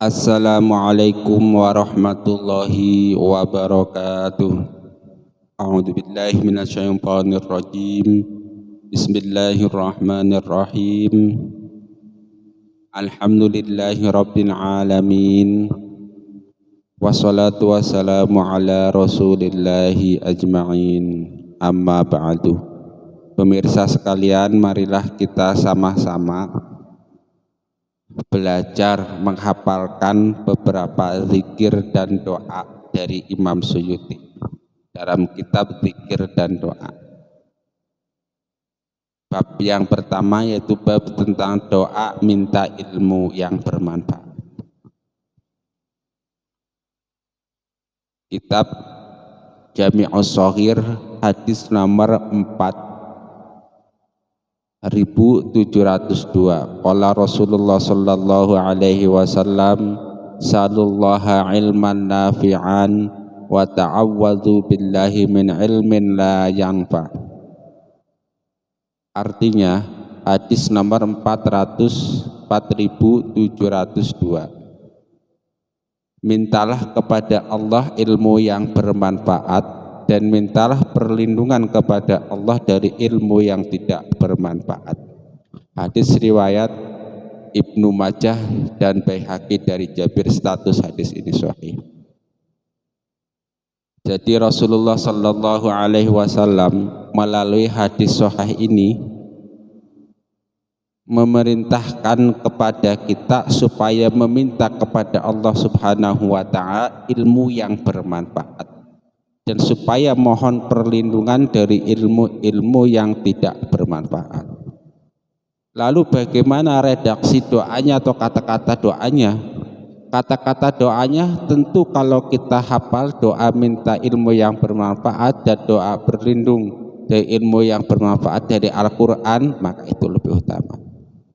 Assalamualaikum warahmatullahi wabarakatuh. A'udzu billahi minasyaitonir rajim. Bismillahirrahmanirrahim. Alhamdulillahi rabbil alamin. Wassalatu wassalamu ala rasulillahi ajma'in. Amma ba'du. Pemirsa sekalian, marilah kita sama-sama belajar menghafalkan beberapa zikir dan doa dari Imam Suyuti dalam kitab zikir dan doa. Bab yang pertama yaitu bab tentang doa minta ilmu yang bermanfaat. Kitab Jami'us Shaghir hadis nomor 4702. Qala Rasulullah sallallahu alaihi wasallam, "Salullaha ilman nafi'an wa ta'awwadzu billahi min ilmin la yanfa." Artinya hadis nomor 4702. Mintalah kepada Allah ilmu yang bermanfaat dan mintalah perlindungan kepada Allah dari ilmu yang tidak bermanfaat. Hadis riwayat Ibnu Majah dan Baihaqi dari Jabir, status hadis ini sahih. Jadi Rasulullah sallallahu alaihi wasallam melalui hadis sahih ini memerintahkan kepada kita supaya meminta kepada Allah Subhanahu wa taala ilmu yang bermanfaat dan supaya mohon perlindungan dari ilmu-ilmu yang tidak bermanfaat. Lalu bagaimana redaksi doanya atau kata-kata doanya? Kata-kata doanya tentu kalau kita hafal doa minta ilmu yang bermanfaat dan doa berlindung dari ilmu yang bermanfaat dari Al-Quran, maka itu lebih utama.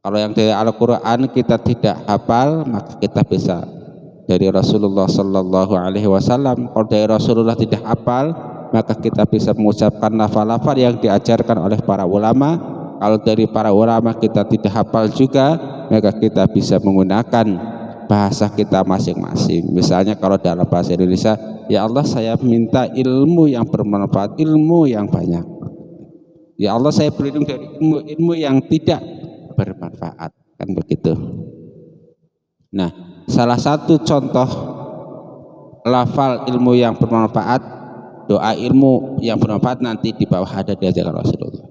Kalau yang dari Al-Quran kita tidak hafal, maka kita bisa dari Rasulullah sallallahu alaihi wasallam. Kalau dari Rasulullah tidak hafal, maka kita bisa mengucapkan lafal-lafal yang diajarkan oleh para ulama. Kalau dari para ulama kita tidak hafal juga, maka kita bisa menggunakan bahasa kita masing-masing. Misalnya kalau dalam bahasa Indonesia, ya Allah saya minta ilmu yang bermanfaat, ilmu yang banyak. Ya Allah saya berlindung dari ilmu yang tidak bermanfaat, kan begitu. Nah, salah satu contoh lafal ilmu yang bermanfaat, doa ilmu yang bermanfaat nanti di bawah ada diajarkan Rasulullah.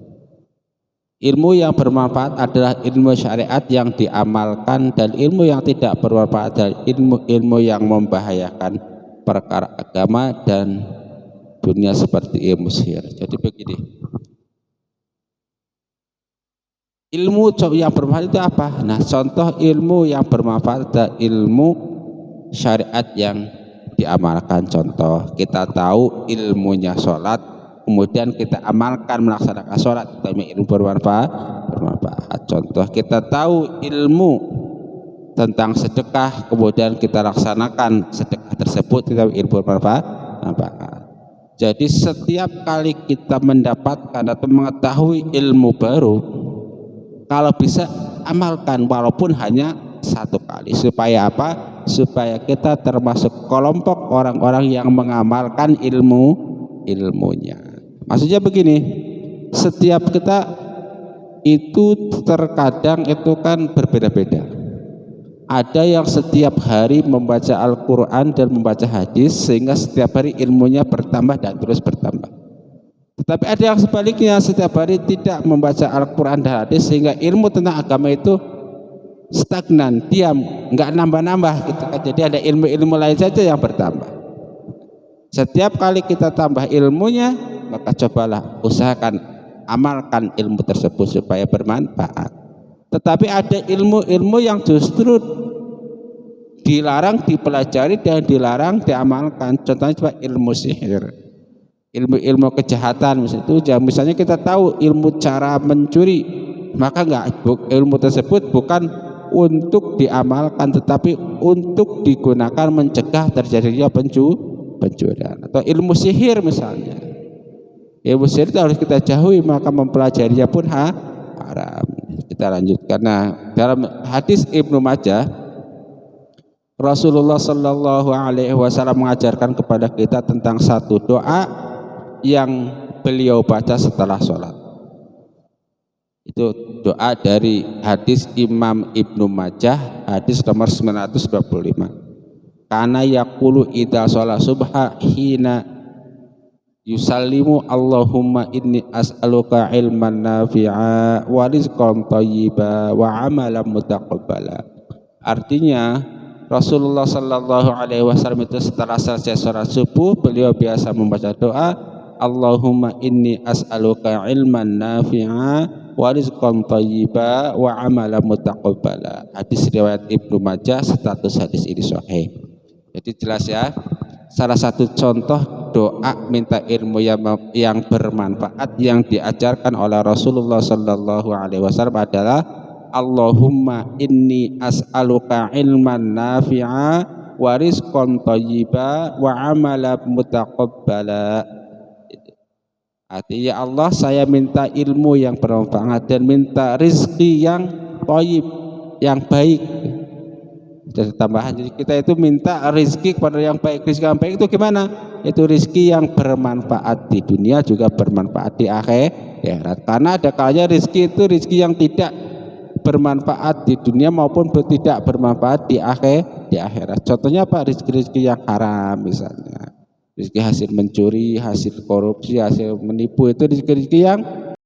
Ilmu yang bermanfaat adalah ilmu syariat yang diamalkan, dan ilmu yang tidak bermanfaat adalah ilmu yang membahayakan perkara agama dan dunia seperti ilmu sihir. Jadi begini, ilmu yang bermanfaat itu apa? Nah, contoh ilmu yang bermanfaat adalah ilmu syariat yang diamalkan. Contoh, kita tahu ilmunya sholat, kemudian kita amalkan melaksanakan sholat, itu ilmu bermanfaat. Contoh, kita tahu ilmu tentang sedekah, kemudian kita laksanakan sedekah tersebut, itu ilmu bermanfaat. Jadi setiap kali kita mendapatkan atau mengetahui ilmu baru, kalau bisa amalkan walaupun hanya satu kali. Supaya apa? Supaya kita termasuk kelompok orang-orang yang mengamalkan ilmunya. Maksudnya begini, setiap kita itu terkadang itu kan berbeda-beda. Ada yang setiap hari membaca Al-Quran dan membaca hadis sehingga setiap hari ilmunya bertambah dan terus bertambah. Tetapi ada yang sebaliknya, setiap hari tidak membaca Al-Quran dan hadis sehingga ilmu tentang agama itu stagnan, diam, nggak nambah-nambah gitu kan. Jadi ada ilmu-ilmu lain saja yang bertambah. Setiap kali kita tambah ilmunya, maka cobalah usahakan amalkan ilmu tersebut supaya bermanfaat. Tetapi ada ilmu-ilmu yang justru dilarang dipelajari dan dilarang diamalkan. Contohnya coba ilmu sihir, ilmu kejahatan misalnya kita tahu ilmu cara mencuri, maka ilmu tersebut bukan untuk diamalkan tetapi untuk digunakan mencegah terjadinya pencurian. Atau ilmu sihir misalnya, ilmu sihir itu harus kita jauhi, maka mempelajarinya pun haram. Kita lanjutkan. Nah, dalam hadis Ibnu Majah Rasulullah Shallallahu Alaihi Wasallam mengajarkan kepada kita tentang satu doa yang beliau baca setelah sholat. Itu doa dari hadis Imam Ibnu Majah, hadis nomor 925. Kana yaqulu idza sholat subha hina yusallimu Allahumma inni as'aluka ilman nafi'a wa rizqan thayyiba wa amalan mutaqabbala. Artinya Rasulullah Sallallahu Alaihi Wasallam itu setelah selesai sholat subuh beliau biasa membaca doa Allahumma inni as'aluka ilman nafi'a wa rizqan thayyiba wa amalan mutaqabbala. Hadis riwayat Ibnu Majah, status hadis ini sahih. Jadi jelas ya, salah satu contoh doa minta ilmu yang bermanfaat yang diajarkan oleh Rasulullah Sallallahu Alaihi Wasallam adalah Allahumma inni as'aluka ilman nafi'a wa rizqan thayyiba wa amalan mutaqabbala. Artinya ya Allah, saya minta ilmu yang bermanfaat dan minta rizki yang thayyib, yang baik. Jadi tambahan, jadi kita itu minta rizki kepada yang baik. Rizki yang baik itu gimana? Itu rizki yang bermanfaat di dunia juga bermanfaat di akhirat. Karena ada kalanya rizki itu rizki yang tidak bermanfaat di dunia maupun tidak bermanfaat di akhirat. Contohnya apa? Rizki-rizki yang haram misalnya. Rizki hasil mencuri, hasil korupsi, hasil menipu, itu rizki-rizki yang